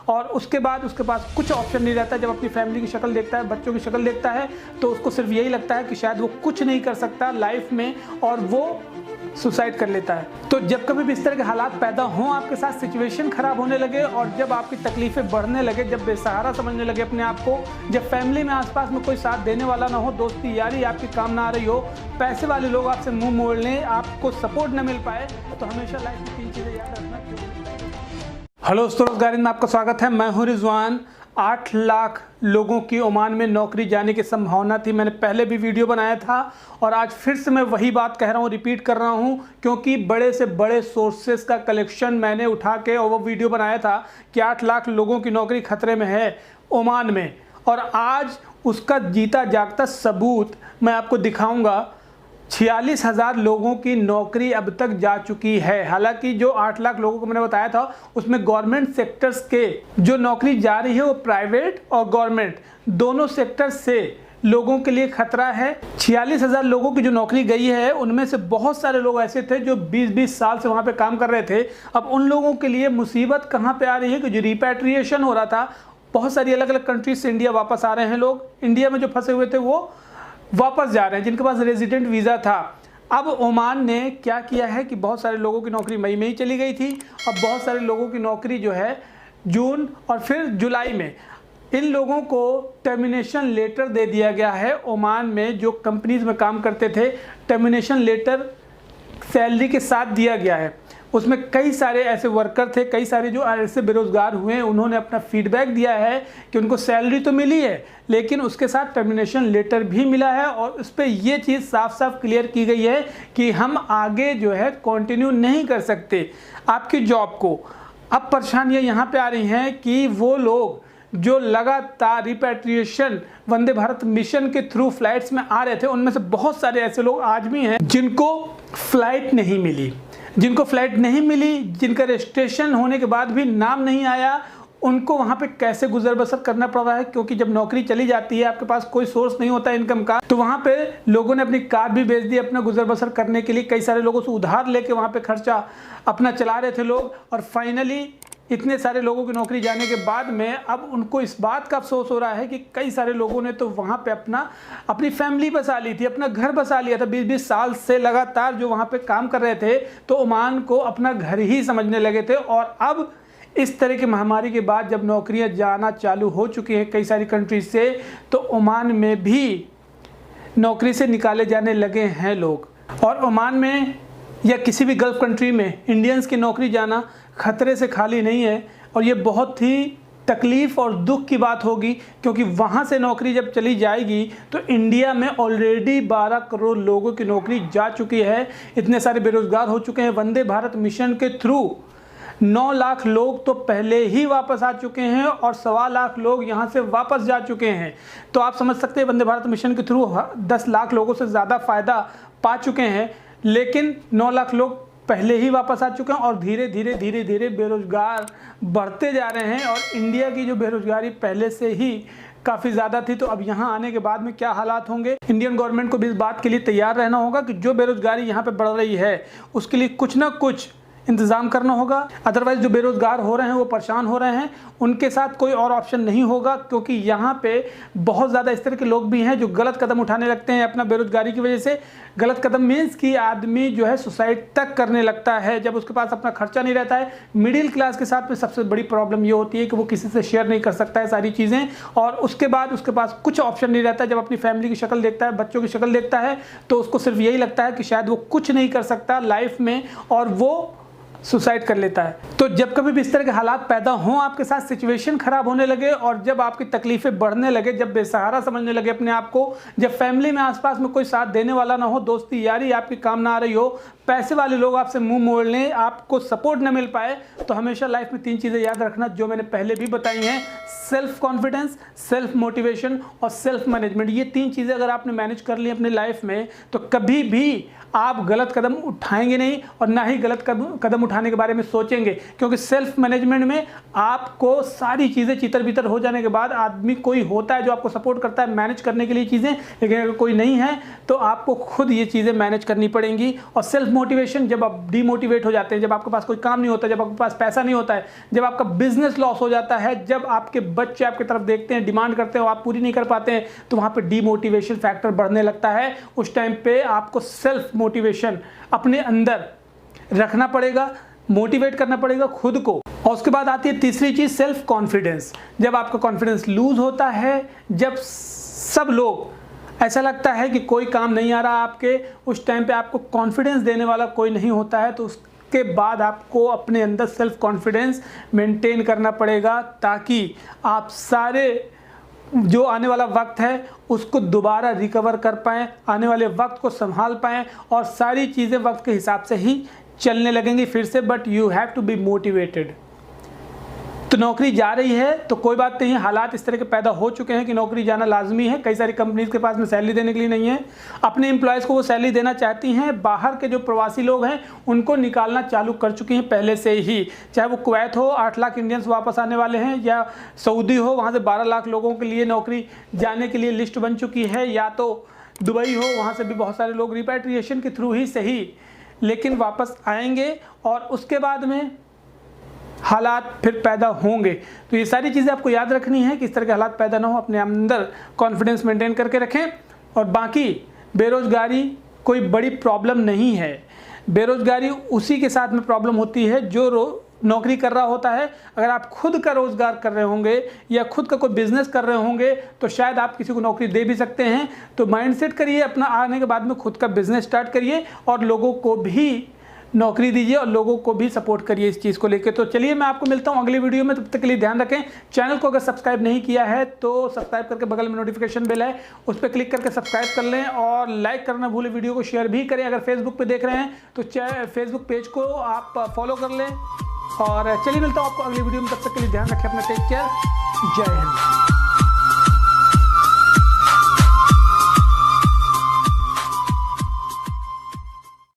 और उसके बाद उसके पास कुछ ऑप्शन नहीं रहता। जब अपनी फैमिली की शक्ल देखता है, बच्चों की शक्ल देखता है, तो उसको सिर्फ यही लगता है कि शायद वो कुछ नहीं कर सकता लाइफ में और वो सुसाइड कर लेता है। तो जब कभी भी इस तरह के हालात पैदा हों, आपके साथ सिचुएशन खराब होने लगे और जब आपकी तकलीफें बढ़ने लगे, जब बेसहारा समझने लगे अपने आप को, जब फैमिली में आसपास में कोई साथ देने वाला ना हो, दोस्ती यारी आपकी काम ना आ रही हो, पैसे वाले लोग आपसे मुंह मोड़ लें, आपको सपोर्ट न मिल पाए, तो हमेशा लाइफ में 3 चीज़ें याद रखना। हेलो दोस्तों, रोजगार में आपका स्वागत है। मैं हूं रिजवान। 8 लाख लोगों की ओमान में नौकरी जाने की संभावना थी। मैंने पहले भी वीडियो बनाया था और आज फिर से मैं वही बात कह रहा हूं, रिपीट कर रहा हूं, क्योंकि बड़े से बड़े सोर्सेस का कलेक्शन मैंने उठा के और वो वीडियो बनाया था कि 8 लाख लोगों की नौकरी खतरे में है ओमान में। और आज उसका जीता जागता सबूत मैं आपको दिखाऊंगा। 46,000 लोगों की नौकरी अब तक जा चुकी है। हालांकि जो 8 लाख लोगों को मैंने बताया था उसमें गवर्नमेंट सेक्टर्स के जो नौकरी जा रही है वो प्राइवेट और गवर्नमेंट दोनों सेक्टर से लोगों के लिए खतरा है। 46,000 लोगों की जो नौकरी गई है उनमें से बहुत सारे लोग ऐसे थे जो 20-20 साल से वहाँ पे काम कर रहे थे। अब उन लोगों के लिए मुसीबत कहाँ पे आ रही है कि जो रिपैट्रिएशन हो रहा था, बहुत सारी अलग अलग कंट्रीज से इंडिया वापस आ रहे हैं लोग। इंडिया में जो फंसे हुए थे वो वापस जा रहे हैं, जिनके पास रेजिडेंट वीज़ा था। अब ओमान ने क्या किया है कि बहुत सारे लोगों की नौकरी मई में ही चली गई थी। अब बहुत सारे लोगों की नौकरी जो है जून और फिर जुलाई में, इन लोगों को टर्मिनेशन लेटर दे दिया गया है। ओमान में जो कंपनीज में काम करते थे, टर्मिनेशन लेटर सैलरी के साथ दिया गया है। उसमें कई सारे ऐसे वर्कर थे, कई सारे जो ऐसे बेरोजगार हुए हैं, उन्होंने अपना फीडबैक दिया है कि उनको सैलरी तो मिली है लेकिन उसके साथ टर्मिनेशन लेटर भी मिला है और उस पर यह चीज़ साफ साफ क्लियर की गई है कि हम आगे जो है कंटिन्यू नहीं कर सकते आपकी जॉब को। अब परेशानियां यहाँ पे आ रही हैं कि वो लोग जो लगातार रिपैट्रिएशन वंदे भारत मिशन के थ्रू फ्लाइट्स में आ रहे थे, उनमें से बहुत सारे ऐसे लोग आज भी हैं जिनको फ्लाइट नहीं मिली, जिनका रजिस्ट्रेशन होने के बाद भी नाम नहीं आया। उनको वहाँ पे कैसे गुजर बसर करना पड़ रहा है, क्योंकि जब नौकरी चली जाती है, आपके पास कोई सोर्स नहीं होता इनकम का, तो वहाँ पे लोगों ने अपनी कार भी बेच दी अपना गुजर बसर करने के लिए। कई सारे लोगों से उधार लेके वहाँ पे खर्चा अपना चला रहे थे लोग। और फाइनली इतने सारे लोगों की नौकरी जाने के बाद में अब उनको इस बात का अफसोस हो रहा है कि कई सारे लोगों ने तो वहाँ पे अपनी फैमिली बसा ली थी, अपना घर बसा लिया था। 20-20 साल से लगातार जो वहाँ पे काम कर रहे थे, तो ओमान को अपना घर ही समझने लगे थे। और अब इस तरह की महामारी के बाद जब नौकरियाँ जाना चालू हो चुकी हैं कई सारी कंट्रीज से, तो ओमान में भी नौकरी से निकाले जाने लगे हैं लोग। और ओमान में या किसी भी गल्फ कंट्री में इंडियंस की नौकरी जाना खतरे से खाली नहीं है। और ये बहुत ही तकलीफ़ और दुख की बात होगी, क्योंकि वहाँ से नौकरी जब चली जाएगी तो इंडिया में ऑलरेडी 12 करोड़ लोगों की नौकरी जा चुकी है। इतने सारे बेरोजगार हो चुके हैं। वंदे भारत मिशन के थ्रू 9 लाख लोग तो पहले ही वापस आ चुके हैं और 1.25 लाख लोग यहाँ से वापस जा चुके हैं। तो आप समझ सकते हैं वंदे भारत मिशन के थ्रू 10 लाख लोगों से ज़्यादा फ़ायदा पा चुके हैं, लेकिन 9 लाख लोग पहले ही वापस आ चुके हैं। और धीरे धीरे बेरोजगार बढ़ते जा रहे हैं। और इंडिया की जो बेरोजगारी पहले से ही काफ़ी ज़्यादा थी, तो अब यहाँ आने के बाद में क्या हालात होंगे। इंडियन गवर्नमेंट को भी इस बात के लिए तैयार रहना होगा कि जो बेरोजगारी यहाँ पे बढ़ रही है उसके लिए कुछ ना कुछ इंतज़ाम करना होगा। अदरवाइज़ जो बेरोजगार हो रहे हैं वो परेशान हो रहे हैं, उनके साथ कोई और ऑप्शन नहीं होगा। क्योंकि यहाँ पे बहुत ज़्यादा इस तरह के लोग भी हैं जो गलत कदम उठाने लगते हैं अपना बेरोजगारी की वजह से। गलत कदम मीन्स कि आदमी जो है सुसाइड तक करने लगता है जब उसके पास अपना खर्चा नहीं रहता है। मिडिल क्लास के साथ में सबसे बड़ी प्रॉब्लम ये होती है कि वो किसी से शेयर नहीं कर सकता है सारी चीज़ें, और उसके बाद उसके पास कुछ ऑप्शन नहीं रहता है। जब अपनी फैमिली की शक्ल देखता है, बच्चों की शक्ल देखता है, तो उसको सिर्फ यही लगता है कि शायद वो कुछ नहीं कर सकता लाइफ में और वो सुसाइड कर लेता है। तो जब कभी भी इस तरह के हालात पैदा हों, आपके साथ सिचुएशन खराब होने लगे और जब आपकी तकलीफें बढ़ने लगे, जब बेसहारा समझने लगे अपने आप को, जब फैमिली में आसपास में कोई साथ देने वाला ना हो, दोस्ती यारी आपकी काम ना आ रही हो, पैसे वाले लोग आपसे मुंह मोड़ लें, आपको सपोर्ट न मिल पाए, तो हमेशा लाइफ में 3 चीज़ें याद रखना जो मैंने पहले भी बताई हैं। सेल्फ कॉन्फिडेंस, सेल्फ मोटिवेशन और सेल्फ मैनेजमेंट। ये 3 चीज़ें अगर आपने मैनेज कर ली अपनी लाइफ में तो कभी भी आप गलत कदम उठाएंगे नहीं और ना ही गलत कदम उठाने के बारे में सोचेंगे, क्योंकि सेल्फ मैनेजमेंट में आपको सारी चीज़ें चितर बितर हो जाने के बाद आदमी कोई होता है जो आपको सपोर्ट करता है मैनेज करने के लिए चीज़ें, लेकिन अगर कोई नहीं है तो आपको खुद ये चीज़ें मैनेज करनी पड़ेंगी। और सेल्फ मोटिवेशन, जब आप डीमोटिवेट हो जाते हैं, जब आपके पास कोई काम नहीं होता, जब आपके पास पैसा नहीं होता है, जब आपका बिजनेस लॉस हो जाता है, जब आपके बच्चे आपकी तरफ देखते हैं, डिमांड करते हैं और आप पूरी नहीं कर पाते हैं, तो वहाँ पर डीमोटिवेशन फैक्टर बढ़ने लगता है। उस टाइम पे आपको सेल्फ मोटिवेशन अपने अंदर रखना पड़ेगा, मोटिवेट करना पड़ेगा खुद को। और उसके बाद आती है तीसरी चीज, सेल्फ कॉन्फिडेंस। जब आपका कॉन्फिडेंस लूज होता है, जब सब लोग ऐसा लगता है कि कोई काम नहीं आ रहा आपके, उस टाइम पे आपको कॉन्फिडेंस देने वाला कोई नहीं होता है, तो उसके बाद आपको अपने अंदर सेल्फ कॉन्फिडेंस मेंटेन करना पड़ेगा, ताकि आप सारे जो आने वाला वक्त है उसको दोबारा रिकवर कर पाएँ, आने वाले वक्त को संभाल पाएँ और सारी चीज़ें वक्त के हिसाब से ही चलने लगेंगी फिर से। But you have to be motivated. तो नौकरी जा रही है तो कोई बात नहीं है, हालात इस तरह के पैदा हो चुके हैं कि नौकरी जाना लाजमी है। कई सारी कंपनीज के पास में सैलरी देने के लिए नहीं है, अपने एम्प्लॉयज़ को वो सैलरी देना चाहती हैं। बाहर के जो प्रवासी लोग हैं उनको निकालना चालू कर चुकी हैं पहले से ही, चाहे वो कुवैत हो 8 लाख इंडियंस वापस आने वाले हैं, या सऊदी हो वहाँ से 12 लाख लोगों के लिए नौकरी जाने के लिए लिस्ट बन चुकी है, या तो दुबई हो वहाँ से भी बहुत सारे लोग रिपैट्रिएशन के थ्रू ही सही लेकिन वापस आएंगे और उसके बाद में हालात फिर पैदा होंगे। तो ये सारी चीज़ें आपको याद रखनी है कि इस तरह के हालात पैदा ना हो, अपने अंदर कॉन्फिडेंस मेंटेन करके रखें। और बाकी बेरोज़गारी कोई बड़ी प्रॉब्लम नहीं है, बेरोज़गारी उसी के साथ में प्रॉब्लम होती है जो नौकरी कर रहा होता है। अगर आप खुद का रोज़गार कर रहे होंगे या खुद का कोई बिजनेस कर रहे होंगे तो शायद आप किसी को नौकरी दे भी सकते हैं। तो माइंडसेट करिए अपना, आने के बाद में खुद का बिजनेस स्टार्ट करिए और लोगों को भी नौकरी दीजिए और लोगों को भी सपोर्ट करिए इस चीज़ को लेकर। तो चलिए मैं आपको मिलता हूँ अगली वीडियो में, तब तक के लिए ध्यान रखें। चैनल को अगर सब्सक्राइब नहीं किया है तो सब्सक्राइब करके बगल में नोटिफिकेशन बेल है उस पर क्लिक करके सब्सक्राइब कर लें और लाइक करना भूलें, वीडियो को शेयर भी करें। अगर फेसबुक पे देख रहे हैं तो फेसबुक पेज को आप फॉलो कर लें। और चलिए मिलता हूँ आपको अगली वीडियो में, तब तक के लिए ध्यान रखें अपना, टेक केयर, जय हिंद।